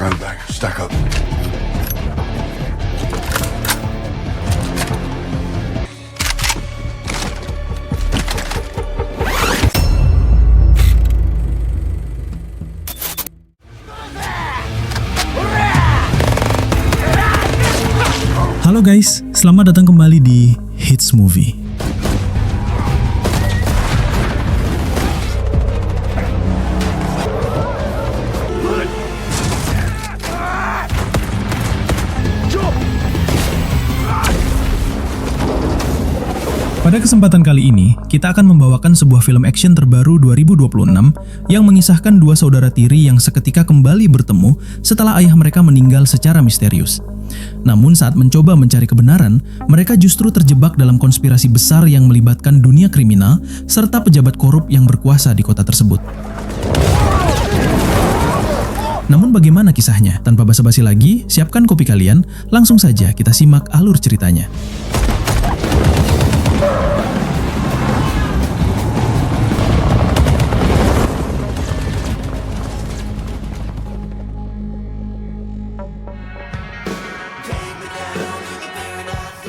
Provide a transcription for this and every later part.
Ground back. Stack up. Halo guys, selamat datang kembali di Hits Movie. Pada kesempatan kali ini, kita akan membawakan sebuah film action terbaru 2026 yang mengisahkan dua saudara tiri yang seketika kembali bertemu setelah ayah mereka meninggal secara misterius. Namun saat mencoba mencari kebenaran, mereka justru terjebak dalam konspirasi besar yang melibatkan dunia kriminal serta pejabat korup yang berkuasa di kota tersebut. Namun bagaimana kisahnya? Tanpa basa-basi lagi, siapkan kopi kalian, langsung saja kita simak alur ceritanya.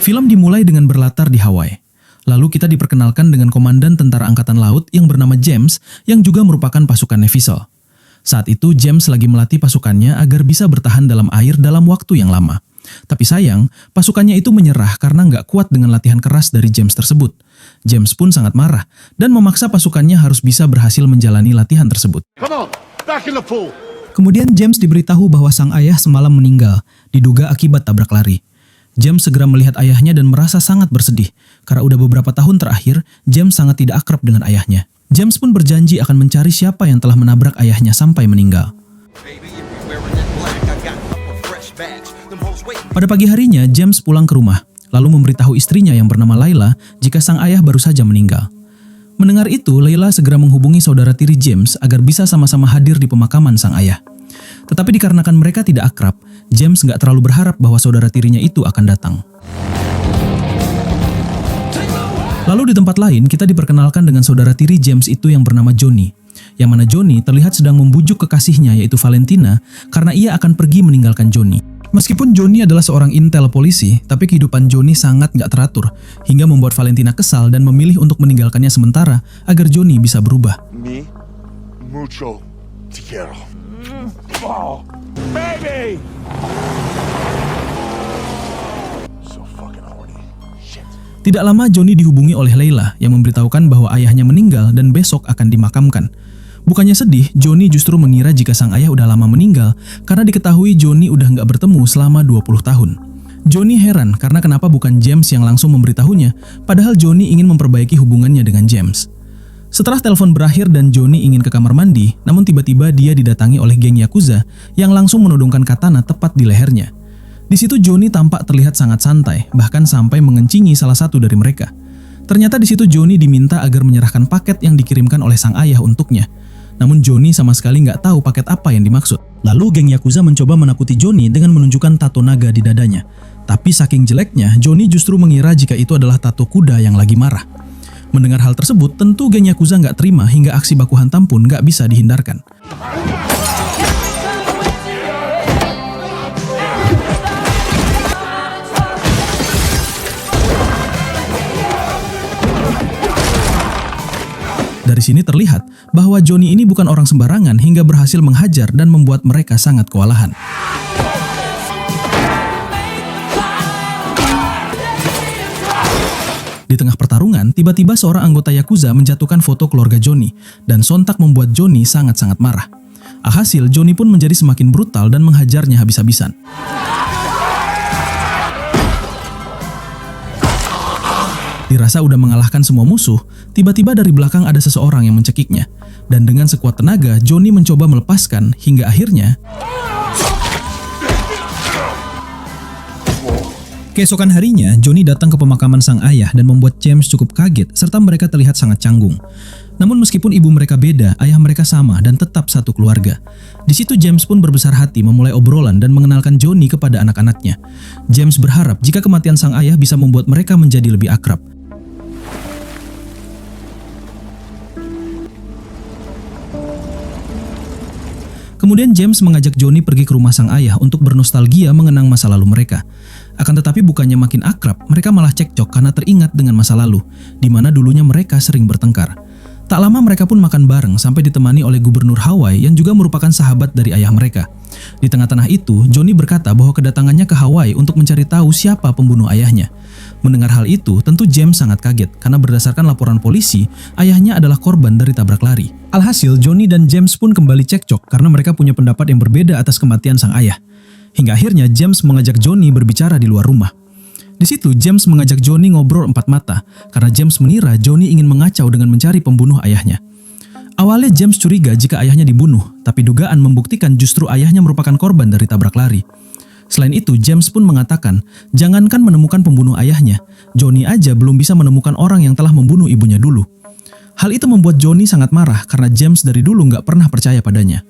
Film dimulai dengan berlatar di Hawaii. Lalu kita diperkenalkan dengan komandan tentara angkatan laut yang bernama James yang juga merupakan pasukan Navy SEAL. Saat itu James lagi melatih pasukannya agar bisa bertahan dalam air dalam waktu yang lama. Tapi sayang, pasukannya itu menyerah karena nggak kuat dengan latihan keras dari James tersebut. James pun sangat marah dan memaksa pasukannya harus bisa berhasil menjalani latihan tersebut. Come on, back in the pool. Kemudian James diberitahu bahwa sang ayah semalam meninggal, diduga akibat tabrak lari. James segera melihat ayahnya dan merasa sangat bersedih, karena udah beberapa tahun terakhir, James sangat tidak akrab dengan ayahnya. James pun berjanji akan mencari siapa yang telah menabrak ayahnya sampai meninggal. Pada pagi harinya, James pulang ke rumah, lalu memberitahu istrinya yang bernama Layla jika sang ayah baru saja meninggal. Mendengar itu, Layla segera menghubungi saudara tiri James agar bisa sama-sama hadir di pemakaman sang ayah. Tetapi dikarenakan mereka tidak akrab, James nggak terlalu berharap bahwa saudara tirinya itu akan datang. Lalu di tempat lain, kita diperkenalkan dengan saudara tiri James itu yang bernama Johnny. Yang mana Johnny terlihat sedang membujuk kekasihnya yaitu Valentina karena ia akan pergi meninggalkan Johnny. Meskipun Johnny adalah seorang intel polisi, tapi kehidupan Johnny sangat nggak teratur, hingga membuat Valentina kesal dan memilih untuk meninggalkannya sementara agar Johnny bisa berubah. Me, mucho te quiero. Oh, baby! So fucking horny. Shit. Tidak lama Johnny dihubungi oleh Layla yang memberitahukan bahwa ayahnya meninggal dan besok akan dimakamkan. Bukannya sedih, Johnny justru mengira jika sang ayah udah lama meninggal karena diketahui Johnny udah nggak bertemu selama 20 tahun. Johnny heran karena kenapa bukan James yang langsung memberitahunya, padahal Johnny ingin memperbaiki hubungannya dengan James. Setelah telepon berakhir dan Johnny ingin ke kamar mandi, namun tiba-tiba dia didatangi oleh geng Yakuza yang langsung menodongkan katana tepat di lehernya. Di situ Johnny tampak terlihat sangat santai, bahkan sampai mengencingi salah satu dari mereka. Ternyata di situ Johnny diminta agar menyerahkan paket yang dikirimkan oleh sang ayah untuknya. Namun Johnny sama sekali nggak tahu paket apa yang dimaksud. Lalu geng Yakuza mencoba menakuti Johnny dengan menunjukkan tato naga di dadanya. Tapi saking jeleknya, Johnny justru mengira jika itu adalah tato kuda yang lagi marah. Mendengar hal tersebut, tentu geng Yakuza nggak terima hingga aksi baku hantam pun nggak bisa dihindarkan. Dari sini terlihat bahwa Johnny ini bukan orang sembarangan hingga berhasil menghajar dan membuat mereka sangat kewalahan. Di tengah pertarungan, tiba-tiba seorang anggota Yakuza menjatuhkan foto keluarga Johnny dan sontak membuat Johnny sangat-sangat marah. Alhasil, Johnny pun menjadi semakin brutal dan menghajarnya habis-habisan. Dirasa udah mengalahkan semua musuh, tiba-tiba dari belakang ada seseorang yang mencekiknya. Dan dengan sekuat tenaga, Johnny mencoba melepaskan hingga akhirnya... Keesokan harinya, Johnny datang ke pemakaman sang ayah dan membuat James cukup kaget serta mereka terlihat sangat canggung. Namun meskipun ibu mereka beda, ayah mereka sama dan tetap satu keluarga. Di situ James pun berbesar hati memulai obrolan dan mengenalkan Johnny kepada anak-anaknya. James berharap jika kematian sang ayah bisa membuat mereka menjadi lebih akrab. Kemudian James mengajak Johnny pergi ke rumah sang ayah untuk bernostalgia mengenang masa lalu mereka. Akan tetapi bukannya makin akrab, mereka malah cekcok karena teringat dengan masa lalu, di mana dulunya mereka sering bertengkar. Tak lama mereka pun makan bareng sampai ditemani oleh gubernur Hawaii yang juga merupakan sahabat dari ayah mereka. Di tengah-tengah itu, Johnny berkata bahwa kedatangannya ke Hawaii untuk mencari tahu siapa pembunuh ayahnya. Mendengar hal itu, tentu James sangat kaget karena berdasarkan laporan polisi, ayahnya adalah korban dari tabrak lari. Alhasil, Johnny dan James pun kembali cekcok karena mereka punya pendapat yang berbeda atas kematian sang ayah. Hingga akhirnya James mengajak Johnny berbicara di luar rumah. Di situ James mengajak Johnny ngobrol empat mata karena James mengira Johnny ingin mengacau dengan mencari pembunuh ayahnya. Awalnya James curiga jika ayahnya dibunuh, tapi dugaan membuktikan justru ayahnya merupakan korban dari tabrak lari. Selain itu, James pun mengatakan, jangankan menemukan pembunuh ayahnya, Johnny aja belum bisa menemukan orang yang telah membunuh ibunya dulu. Hal itu membuat Johnny sangat marah karena James dari dulu nggak pernah percaya padanya.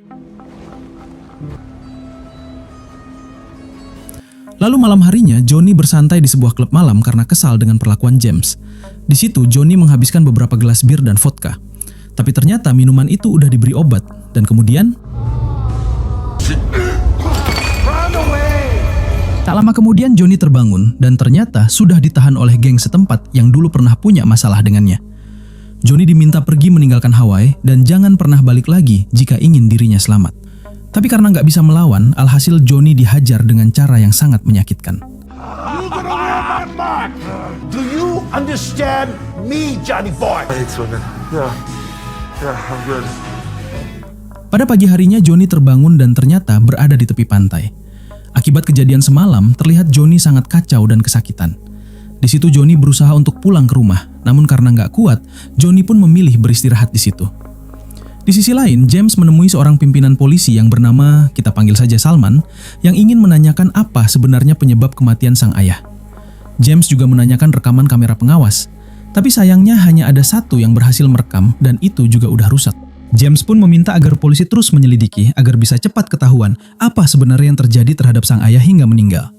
Lalu malam harinya, Johnny bersantai di sebuah klub malam karena kesal dengan perlakuan James. Di situ, Johnny menghabiskan beberapa gelas bir dan vodka. Tapi ternyata minuman itu udah diberi obat, dan kemudian... Tak lama kemudian Johnny terbangun, dan ternyata sudah ditahan oleh geng setempat yang dulu pernah punya masalah dengannya. Johnny diminta pergi meninggalkan Hawaii, dan jangan pernah balik lagi jika ingin dirinya selamat. Tapi karena nggak bisa melawan, alhasil Johnny dihajar dengan cara yang sangat menyakitkan. You gonna wear my mark? Do you understand me, Johnny Boy? Thanks, man. Yeah, I'm good. Pada pagi harinya Johnny terbangun dan ternyata berada di tepi pantai. Akibat kejadian semalam, terlihat Johnny sangat kacau dan kesakitan. Di situ Johnny berusaha untuk pulang ke rumah, namun karena nggak kuat, Johnny pun memilih beristirahat di situ. Di sisi lain, James menemui seorang pimpinan polisi yang bernama, kita panggil saja Salman, yang ingin menanyakan apa sebenarnya penyebab kematian sang ayah. James juga menanyakan rekaman kamera pengawas, tapi sayangnya hanya ada satu yang berhasil merekam dan itu juga udah rusak. James pun meminta agar polisi terus menyelidiki agar bisa cepat ketahuan apa sebenarnya yang terjadi terhadap sang ayah hingga meninggal.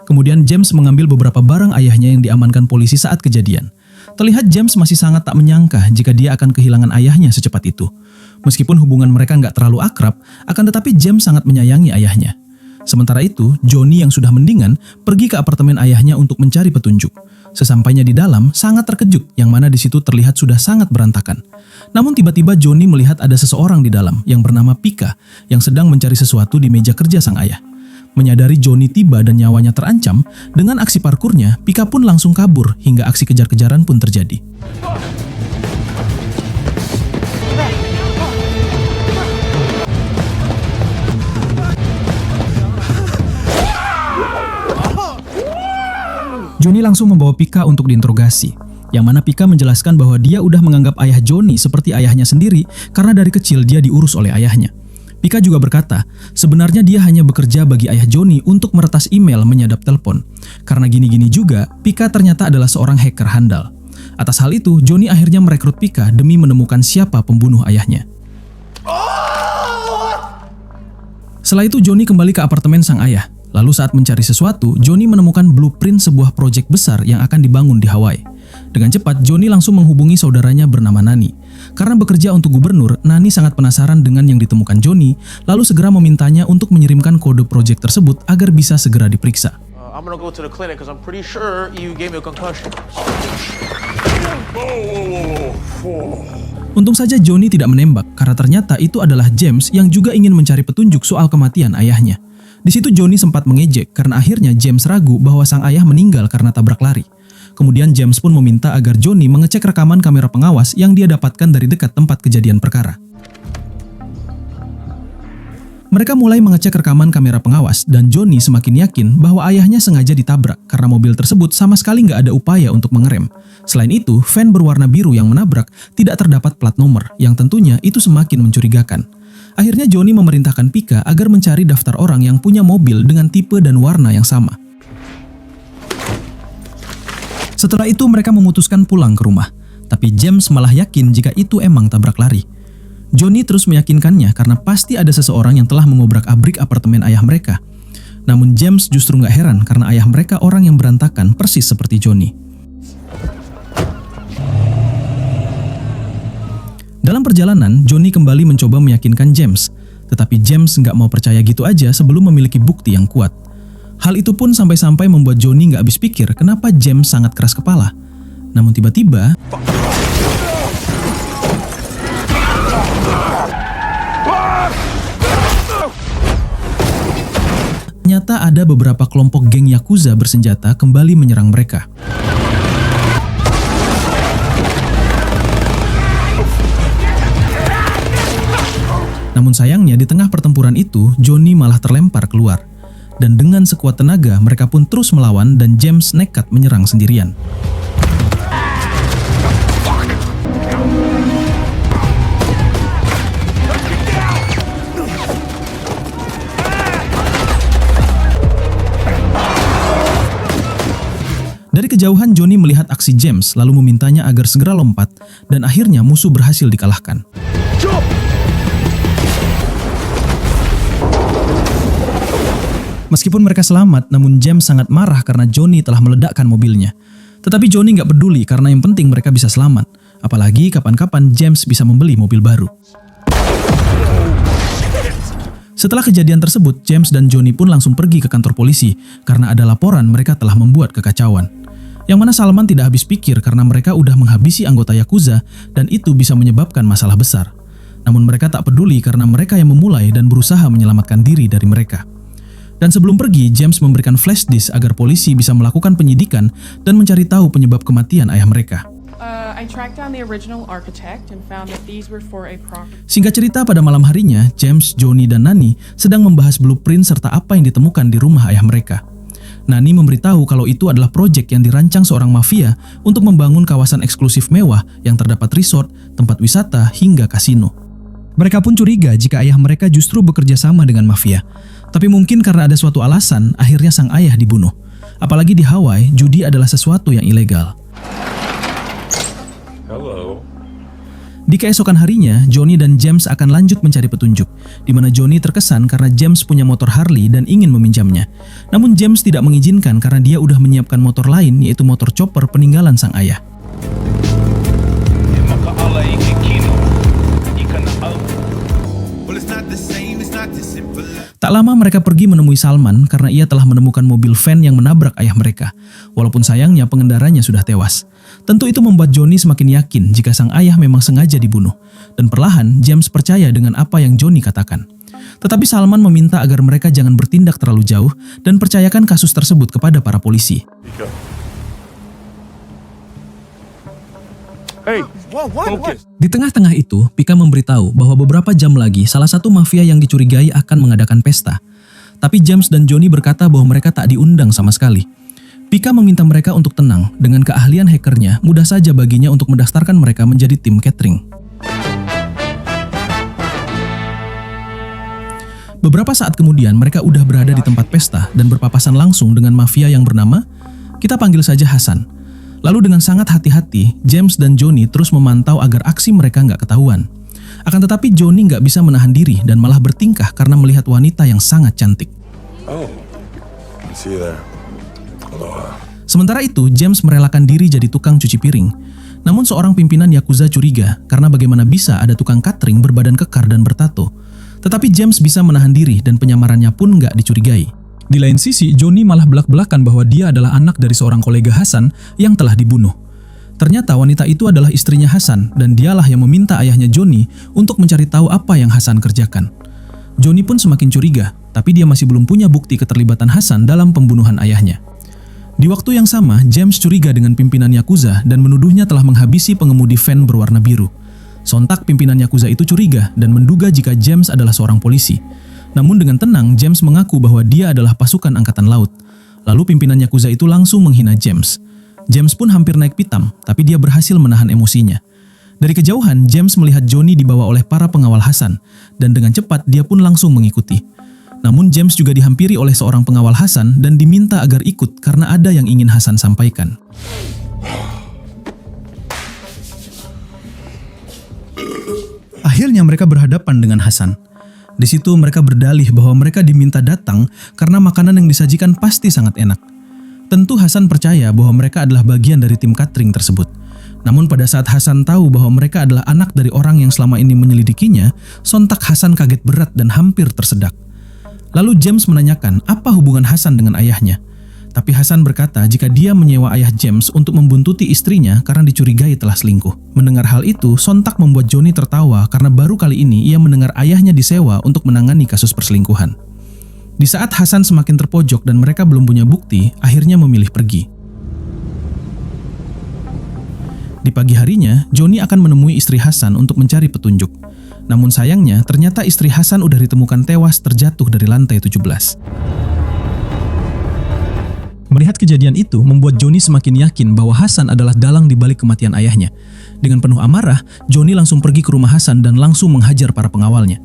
Kemudian James mengambil beberapa barang ayahnya yang diamankan polisi saat kejadian. Terlihat James masih sangat tak menyangka jika dia akan kehilangan ayahnya secepat itu. Meskipun hubungan mereka nggak terlalu akrab, akan tetapi James sangat menyayangi ayahnya. Sementara itu, Johnny yang sudah mendingan pergi ke apartemen ayahnya untuk mencari petunjuk. Sesampainya di dalam, sangat terkejut yang mana di situ terlihat sudah sangat berantakan. Namun tiba-tiba Johnny melihat ada seseorang di dalam yang bernama Pika yang sedang mencari sesuatu di meja kerja sang ayah. Menyadari Johnny tiba dan nyawanya terancam, dengan aksi parkurnya, Pika pun langsung kabur hingga aksi kejar-kejaran pun terjadi. Johnny langsung membawa Pika untuk diinterogasi, yang mana Pika menjelaskan bahwa dia udah menganggap ayah Johnny seperti ayahnya sendiri karena dari kecil dia diurus oleh ayahnya. Pika juga berkata, sebenarnya dia hanya bekerja bagi ayah Johnny untuk meretas email menyadap telepon. Karena gini-gini juga, Pika ternyata adalah seorang hacker handal. Atas hal itu, Johnny akhirnya merekrut Pika demi menemukan siapa pembunuh ayahnya. Setelah itu Johnny kembali ke apartemen sang ayah. Lalu saat mencari sesuatu, Johnny menemukan blueprint sebuah proyek besar yang akan dibangun di Hawaii. Dengan cepat, Johnny langsung menghubungi saudaranya bernama Nani. Karena bekerja untuk gubernur, Nani sangat penasaran dengan yang ditemukan Johnny, lalu segera memintanya untuk mengirimkan kode proyek tersebut agar bisa segera diperiksa. I'm gonna go to the clinic because I'm pretty sure you gave me a concussion. Untung saja Johnny tidak menembak karena ternyata itu adalah James yang juga ingin mencari petunjuk soal kematian ayahnya. Di situ Johnny sempat mengejek karena akhirnya James ragu bahwa sang ayah meninggal karena tabrak lari. Kemudian James pun meminta agar Johnny mengecek rekaman kamera pengawas yang dia dapatkan dari dekat tempat kejadian perkara. Mereka mulai mengecek rekaman kamera pengawas dan Johnny semakin yakin bahwa ayahnya sengaja ditabrak karena mobil tersebut sama sekali nggak ada upaya untuk mengerem. Selain itu, van berwarna biru yang menabrak tidak terdapat plat nomor yang tentunya itu semakin mencurigakan. Akhirnya Johnny memerintahkan Pika agar mencari daftar orang yang punya mobil dengan tipe dan warna yang sama. Setelah itu mereka memutuskan pulang ke rumah, tapi James malah yakin jika itu emang tabrak lari. Johnny terus meyakinkannya karena pasti ada seseorang yang telah mengobrak-abrik apartemen ayah mereka. Namun James justru nggak heran karena ayah mereka orang yang berantakan persis seperti Johnny. Dalam perjalanan, Johnny kembali mencoba meyakinkan James. Tetapi James nggak mau percaya gitu aja sebelum memiliki bukti yang kuat. Hal itu pun sampai-sampai membuat Johnny nggak habis pikir kenapa James sangat keras kepala. Namun tiba-tiba, ternyata ada beberapa kelompok geng Yakuza bersenjata kembali menyerang mereka. Namun sayangnya di tengah pertempuran itu, Johnny malah terlempar keluar. Dan dengan sekuat tenaga, mereka pun terus melawan dan James nekat menyerang sendirian. Dari kejauhan Johnny melihat aksi James lalu memintanya agar segera lompat dan akhirnya musuh berhasil dikalahkan. Meskipun mereka selamat, namun James sangat marah karena Johnny telah meledakkan mobilnya. Tetapi Johnny nggak peduli karena yang penting mereka bisa selamat. Apalagi kapan-kapan James bisa membeli mobil baru. Setelah kejadian tersebut, James dan Johnny pun langsung pergi ke kantor polisi karena ada laporan mereka telah membuat kekacauan. Yang mana Salman tidak habis pikir karena mereka udah menghabisi anggota Yakuza dan itu bisa menyebabkan masalah besar. Namun mereka tak peduli karena mereka yang memulai dan berusaha menyelamatkan diri dari mereka. Dan sebelum pergi, James memberikan flash disk agar polisi bisa melakukan penyidikan dan mencari tahu penyebab kematian ayah mereka. I tracked down the original architect and found that these were for a property. Singkat cerita, pada malam harinya, James, Johnny, dan Nani sedang membahas blueprint serta apa yang ditemukan di rumah ayah mereka. Nani memberitahu kalau itu adalah proyek yang dirancang seorang mafia untuk membangun kawasan eksklusif mewah yang terdapat resort, tempat wisata, hingga kasino. Mereka pun curiga jika ayah mereka justru bekerja sama dengan mafia. Tapi mungkin karena ada suatu alasan, akhirnya sang ayah dibunuh. Apalagi di Hawaii, judi adalah sesuatu yang ilegal. Hello. Di keesokan harinya, Johnny dan James akan lanjut mencari petunjuk, di mana Johnny terkesan karena James punya motor Harley dan ingin meminjamnya. Namun James tidak mengizinkan karena dia udah menyiapkan motor lain, yaitu motor chopper peninggalan sang ayah. Tak lama mereka pergi menemui Salman karena ia telah menemukan mobil van yang menabrak ayah mereka. Walaupun sayangnya pengendaranya sudah tewas. Tentu itu membuat Johnny semakin yakin jika sang ayah memang sengaja dibunuh. Dan perlahan James percaya dengan apa yang Johnny katakan. Tetapi Salman meminta agar mereka jangan bertindak terlalu jauh dan percayakan kasus tersebut kepada para polisi. Hey, focus. Di tengah-tengah itu, Pika memberitahu bahwa beberapa jam lagi salah satu mafia yang dicurigai akan mengadakan pesta. Tapi James dan Johnny berkata bahwa mereka tak diundang sama sekali. Pika meminta mereka untuk tenang, dengan keahlian hackernya mudah saja baginya untuk mendaftarkan mereka menjadi tim catering. Beberapa saat kemudian mereka udah berada di tempat pesta dan berpapasan langsung dengan mafia yang bernama, kita panggil saja Hasan. Lalu dengan sangat hati-hati, James dan Johnny terus memantau agar aksi mereka nggak ketahuan. Akan tetapi Johnny nggak bisa menahan diri dan malah bertingkah karena melihat wanita yang sangat cantik. Oh, see you there. Aloha. Sementara itu, James merelakan diri jadi tukang cuci piring. Namun seorang pimpinan Yakuza curiga karena bagaimana bisa ada tukang catering berbadan kekar dan bertato. Tetapi James bisa menahan diri dan penyamarannya pun nggak dicurigai. Di lain sisi, Johnny malah belak-belakan bahwa dia adalah anak dari seorang kolega Hasan yang telah dibunuh. Ternyata wanita itu adalah istrinya Hasan dan dialah yang meminta ayahnya Johnny untuk mencari tahu apa yang Hasan kerjakan. Johnny pun semakin curiga, tapi dia masih belum punya bukti keterlibatan Hasan dalam pembunuhan ayahnya. Di waktu yang sama, James curiga dengan pimpinan Yakuza dan menuduhnya telah menghabisi pengemudi van berwarna biru. Sontak pimpinan Yakuza itu curiga dan menduga jika James adalah seorang polisi. Namun dengan tenang, James mengaku bahwa dia adalah pasukan angkatan laut. Lalu pimpinan Yakuza itu langsung menghina James. James pun hampir naik pitam, tapi dia berhasil menahan emosinya. Dari kejauhan, James melihat Johnny dibawa oleh para pengawal Hasan, dan dengan cepat dia pun langsung mengikuti. Namun James juga dihampiri oleh seorang pengawal Hasan dan diminta agar ikut karena ada yang ingin Hasan sampaikan. Akhirnya mereka berhadapan dengan Hasan. Di situ mereka berdalih bahwa mereka diminta datang karena makanan yang disajikan pasti sangat enak. Tentu Hasan percaya bahwa mereka adalah bagian dari tim catering tersebut. Namun pada saat Hasan tahu bahwa mereka adalah anak dari orang yang selama ini menyelidikinya, sontak Hasan kaget berat dan hampir tersedak. Lalu James menanyakan apa hubungan Hasan dengan ayahnya. Tapi Hasan berkata jika dia menyewa ayah James untuk membuntuti istrinya karena dicurigai telah selingkuh. Mendengar hal itu, sontak membuat Johnny tertawa karena baru kali ini ia mendengar ayahnya disewa untuk menangani kasus perselingkuhan. Di saat Hasan semakin terpojok dan mereka belum punya bukti, akhirnya memilih pergi. Di pagi harinya, Johnny akan menemui istri Hasan untuk mencari petunjuk. Namun sayangnya, ternyata istri Hasan udah ditemukan tewas terjatuh dari lantai 17. Melihat kejadian itu membuat Johnny semakin yakin bahwa Hasan adalah dalang di balik kematian ayahnya. Dengan penuh amarah, Johnny langsung pergi ke rumah Hasan dan langsung menghajar para pengawalnya.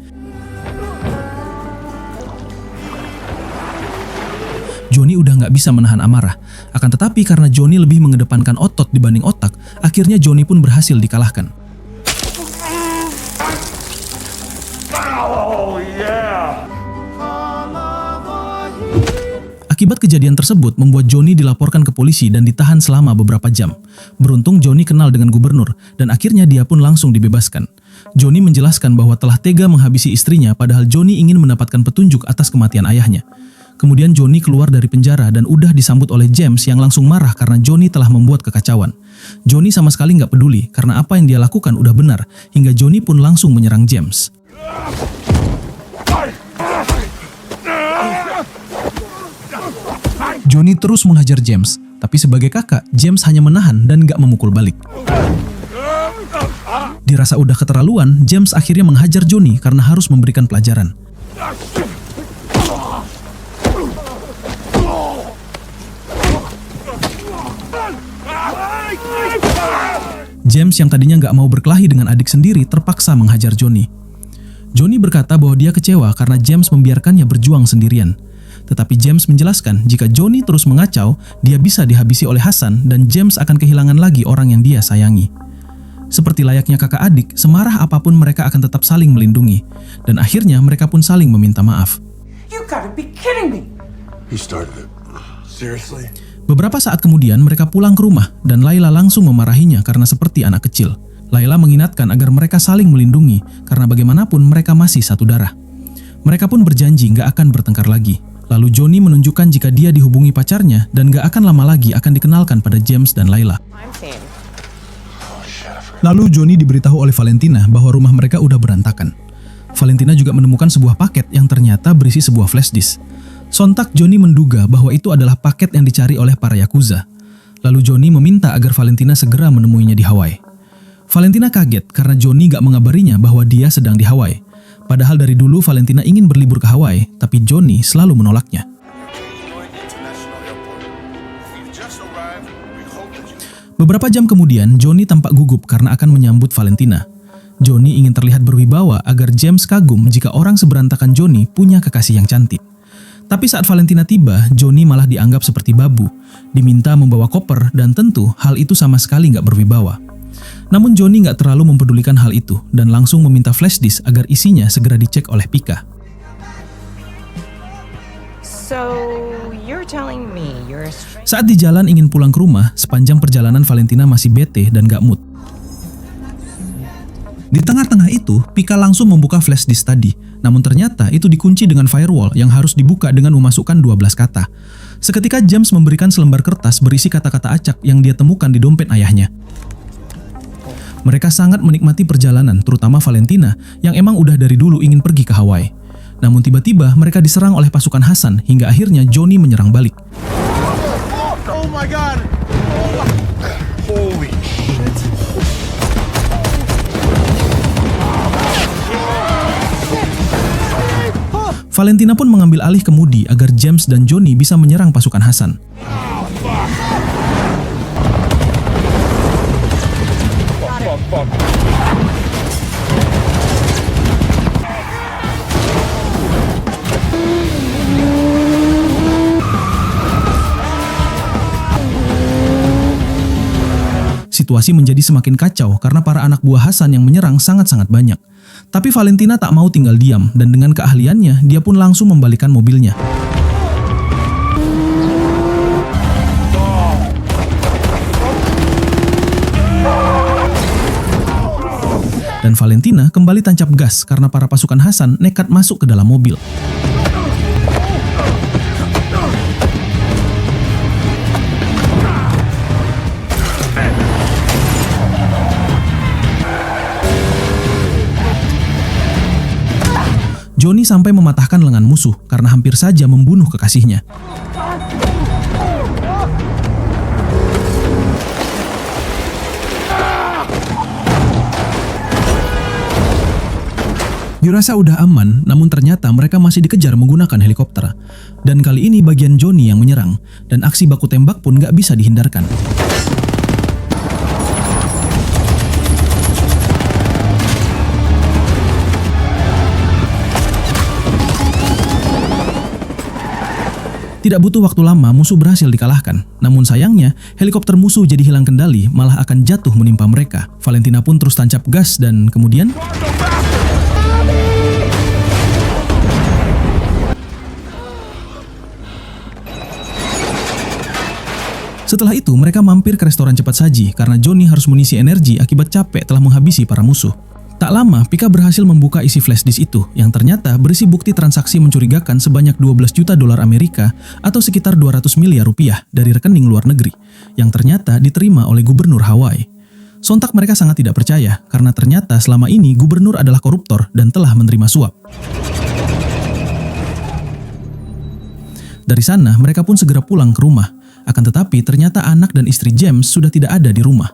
Johnny udah nggak bisa menahan amarah. Akan tetapi karena Johnny lebih mengedepankan otot dibanding otak, akhirnya Johnny pun berhasil dikalahkan. Oh, yeah. Akibat kejadian tersebut membuat Johnny dilaporkan ke polisi dan ditahan selama beberapa jam. Beruntung Johnny kenal dengan gubernur dan akhirnya dia pun langsung dibebaskan. Johnny menjelaskan bahwa telah tega menghabisi istrinya padahal Johnny ingin mendapatkan petunjuk atas kematian ayahnya. Kemudian Johnny keluar dari penjara dan udah disambut oleh James yang langsung marah karena Johnny telah membuat kekacauan. Johnny sama sekali nggak peduli karena apa yang dia lakukan udah benar, hingga Johnny pun langsung menyerang James. Johnny terus menghajar James, tapi sebagai kakak, James hanya menahan dan gak memukul balik. Dirasa udah keterlaluan, James akhirnya menghajar Johnny karena harus memberikan pelajaran. James yang tadinya gak mau berkelahi dengan adik sendiri terpaksa menghajar Johnny. Johnny berkata bahwa dia kecewa karena James membiarkannya berjuang sendirian. Tetapi James menjelaskan jika Johnny terus mengacau, dia bisa dihabisi oleh Hasan dan James akan kehilangan lagi orang yang dia sayangi. Seperti layaknya kakak adik, semarah apapun mereka akan tetap saling melindungi. Dan akhirnya mereka pun saling meminta maaf. You gotta be kidding me! He started it. Seriously? Beberapa saat kemudian mereka pulang ke rumah dan Layla langsung memarahinya karena seperti anak kecil. Layla mengingatkan agar mereka saling melindungi karena bagaimanapun mereka masih satu darah. Mereka pun berjanji gak akan bertengkar lagi. Lalu Johnny menunjukkan jika dia dihubungi pacarnya dan gak akan lama lagi akan dikenalkan pada James dan Layla. Lalu Johnny diberitahu oleh Valentina bahwa rumah mereka udah berantakan. Valentina juga menemukan sebuah paket yang ternyata berisi sebuah flash disk. Sontak Johnny menduga bahwa itu adalah paket yang dicari oleh para Yakuza. Lalu Johnny meminta agar Valentina segera menemuinya di Hawaii. Valentina kaget karena Johnny gak mengabarinya bahwa dia sedang di Hawaii. Padahal dari dulu Valentina ingin berlibur ke Hawaii, tapi Johnny selalu menolaknya. Beberapa jam kemudian, Johnny tampak gugup karena akan menyambut Valentina. Johnny ingin terlihat berwibawa agar James kagum jika orang seberantakan Johnny punya kekasih yang cantik. Tapi saat Valentina tiba, Johnny malah dianggap seperti babu, diminta membawa koper dan tentu hal itu sama sekali nggak berwibawa. Namun Johnny nggak terlalu mempedulikan hal itu dan langsung meminta flash disk agar isinya segera dicek oleh Pika. So, you're telling me you're a Saat di jalan ingin pulang ke rumah, sepanjang perjalanan Valentina masih bete dan gak mood. Di tengah-tengah itu, Pika langsung membuka flash disk tadi. Namun ternyata itu dikunci dengan firewall yang harus dibuka dengan memasukkan 12 kata. Seketika James memberikan selembar kertas berisi kata-kata acak yang dia temukan di dompet ayahnya. Mereka sangat menikmati perjalanan, terutama Valentina yang emang udah dari dulu ingin pergi ke Hawaii. Namun tiba-tiba mereka diserang oleh pasukan Hasan hingga akhirnya Johnny menyerang balik. Oh my god! Holy shit. Valentina pun mengambil alih kemudi agar James dan Johnny bisa menyerang pasukan Hasan. Situasi menjadi semakin kacau karena para anak buah Hasan yang menyerang sangat-sangat banyak. Tapi Valentina tak mau tinggal diam dan dengan keahliannya dia pun langsung membalikan mobilnya. Dan Valentina kembali tancap gas karena para pasukan Hasan nekat masuk ke dalam mobil. Johnny sampai mematahkan lengan musuh karena hampir saja membunuh kekasihnya. Dirasa udah aman, namun ternyata mereka masih dikejar menggunakan helikopter. Dan kali ini bagian Johnny yang menyerang, dan aksi baku tembak pun gak bisa dihindarkan. Tidak butuh waktu lama, musuh berhasil dikalahkan. Namun sayangnya, helikopter musuh jadi hilang kendali, malah akan jatuh menimpa mereka. Valentina pun terus tancap gas dan kemudian... Setelah itu, mereka mampir ke restoran cepat saji karena Johnny harus mengisi energi akibat capek telah menghabisi para musuh. Tak lama, Pika berhasil membuka isi flash disk itu yang ternyata berisi bukti transaksi mencurigakan sebanyak 12 juta dolar Amerika atau sekitar 200 miliar rupiah dari rekening luar negeri yang ternyata diterima oleh gubernur Hawaii. Sontak mereka sangat tidak percaya karena ternyata selama ini gubernur adalah koruptor dan telah menerima suap. Dari sana, mereka pun segera pulang ke rumah. Akan tetapi ternyata anak dan istri James sudah tidak ada di rumah.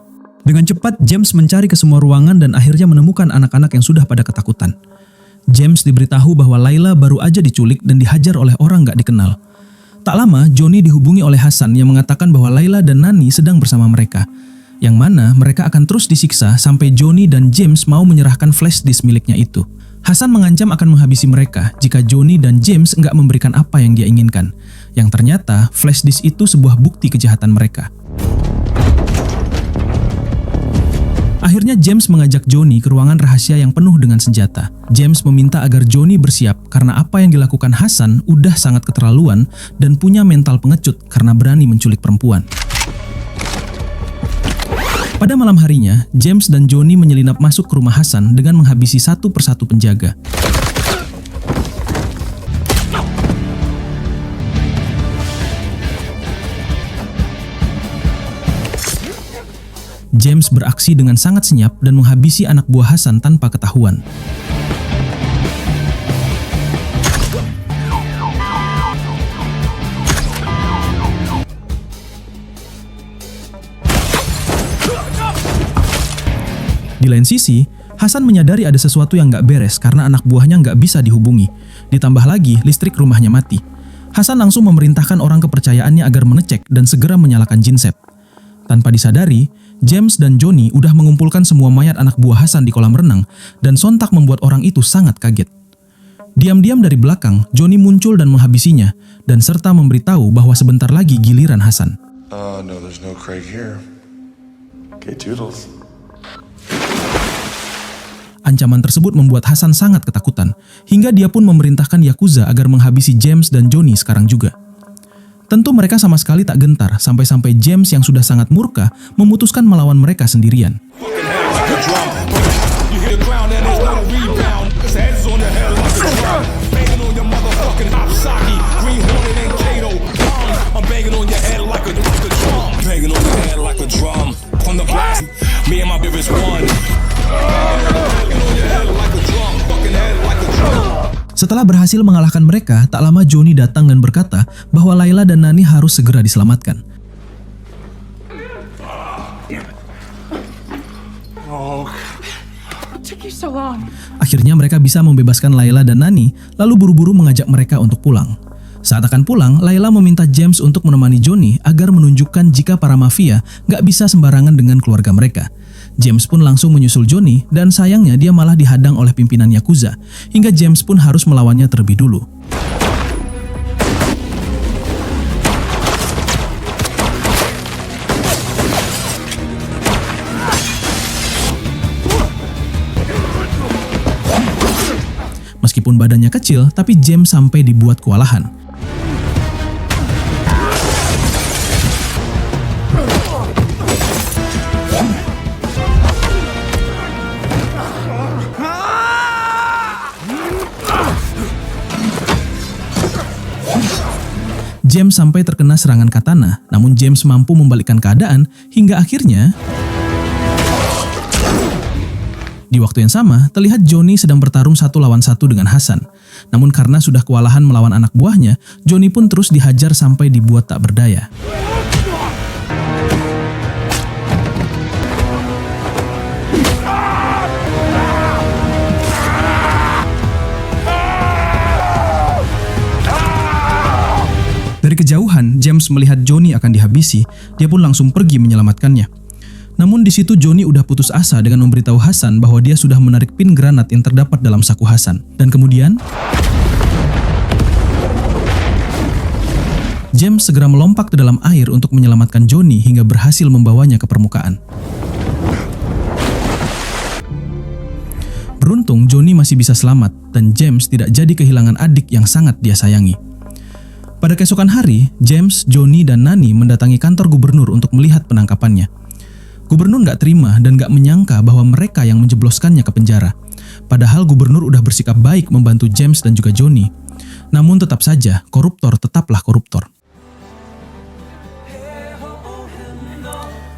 Dengan cepat, James mencari ke semua ruangan dan akhirnya menemukan anak-anak yang sudah pada ketakutan. James diberitahu bahwa Layla baru aja diculik dan dihajar oleh orang gak dikenal. Tak lama, Johnny dihubungi oleh Hasan yang mengatakan bahwa Layla dan Nani sedang bersama mereka. Yang mana mereka akan terus disiksa sampai Johnny dan James mau menyerahkan flash disk miliknya itu. Hasan mengancam akan menghabisi mereka jika Johnny dan James nggak memberikan apa yang dia inginkan. Yang ternyata flash disk itu sebuah bukti kejahatan mereka. Akhirnya James mengajak Johnny ke ruangan rahasia yang penuh dengan senjata. James meminta agar Johnny bersiap karena apa yang dilakukan Hasan udah sangat keterlaluan dan punya mental pengecut karena berani menculik perempuan. Pada malam harinya, James dan Johnny menyelinap masuk ke rumah Hasan dengan menghabisi satu persatu penjaga. James beraksi dengan sangat senyap dan menghabisi anak buah Hasan tanpa ketahuan. Di lain sisi, Hasan menyadari ada sesuatu yang nggak beres karena anak buahnya nggak bisa dihubungi. Ditambah lagi, listrik rumahnya mati. Hasan langsung memerintahkan orang kepercayaannya agar mengecek dan segera menyalakan genset. Tanpa disadari, James dan Johnny udah mengumpulkan semua mayat anak buah Hasan di kolam renang dan sontak membuat orang itu sangat kaget. Diam-diam dari belakang, Johnny muncul dan menghabisinya dan serta memberitahu bahwa sebentar lagi giliran Hasan. No, there's no Craig here. Okay, toodles. Ancaman tersebut membuat Hasan sangat ketakutan, hingga dia pun memerintahkan Yakuza agar menghabisi James dan Johnny sekarang juga. Tentu mereka sama sekali tak gentar sampai-sampai James yang sudah sangat murka memutuskan melawan mereka sendirian. Setelah berhasil mengalahkan mereka, tak lama Johnny datang dan berkata bahwa Layla dan Nani harus segera diselamatkan. Akhirnya mereka bisa membebaskan Layla dan Nani, lalu buru-buru mengajak mereka untuk pulang. Saat akan pulang, Layla meminta James untuk menemani Johnny agar menunjukkan jika para mafia gak bisa sembarangan dengan keluarga mereka. James pun langsung menyusul Johnny dan sayangnya dia malah dihadang oleh pimpinan Yakuza, hingga James pun harus melawannya terlebih dulu. Meskipun badannya kecil, tapi James sampai dibuat kewalahan. James sampai terkena serangan katana, namun James mampu membalikkan keadaan hingga akhirnya di waktu yang sama, terlihat Johnny sedang bertarung 1 lawan 1 dengan Hasan. Namun karena sudah kewalahan melawan anak buahnya, Johnny pun terus dihajar sampai dibuat tak berdaya. Dari kejauhan, James melihat Johnny akan dihabisi, dia pun langsung pergi menyelamatkannya. Namun di situ Johnny udah putus asa dengan memberitahu Hasan bahwa dia sudah menarik pin granat yang terdapat dalam saku Hasan. Dan kemudian James segera melompat ke dalam air untuk menyelamatkan Johnny hingga berhasil membawanya ke permukaan. Beruntung Johnny masih bisa selamat dan James tidak jadi kehilangan adik yang sangat dia sayangi. Pada keesokan hari, James, Johnny, dan Nani mendatangi kantor gubernur untuk melihat penangkapannya. Gubernur nggak terima dan nggak menyangka bahwa mereka yang menjebloskannya ke penjara. Padahal gubernur udah bersikap baik membantu James dan juga Johnny. Namun tetap saja, koruptor tetaplah koruptor.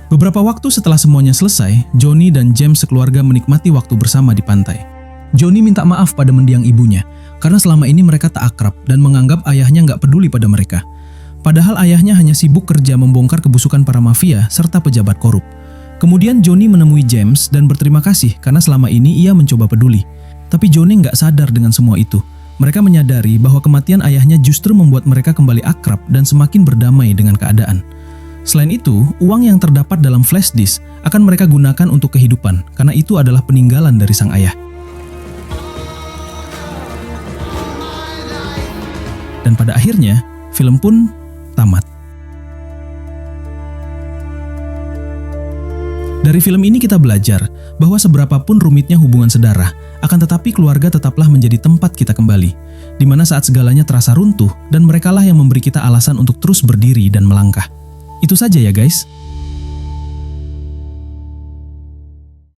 Beberapa waktu setelah semuanya selesai, Johnny dan James sekeluarga menikmati waktu bersama di pantai. Johnny minta maaf pada mendiang ibunya, karena selama ini mereka tak akrab dan menganggap ayahnya nggak peduli pada mereka. Padahal ayahnya hanya sibuk kerja membongkar kebusukan para mafia serta pejabat korup. Kemudian Johnny menemui James dan berterima kasih karena selama ini ia mencoba peduli. Tapi Johnny nggak sadar dengan semua itu. Mereka menyadari bahwa kematian ayahnya justru membuat mereka kembali akrab dan semakin berdamai dengan keadaan. Selain itu, uang yang terdapat dalam flash disk akan mereka gunakan untuk kehidupan karena itu adalah peninggalan dari sang ayah. Dan pada akhirnya, film pun tamat. Dari film ini kita belajar bahwa seberapapun rumitnya hubungan saudara, akan tetapi keluarga tetaplah menjadi tempat kita kembali, di mana saat segalanya terasa runtuh dan merekalah yang memberi kita alasan untuk terus berdiri dan melangkah. Itu saja ya guys.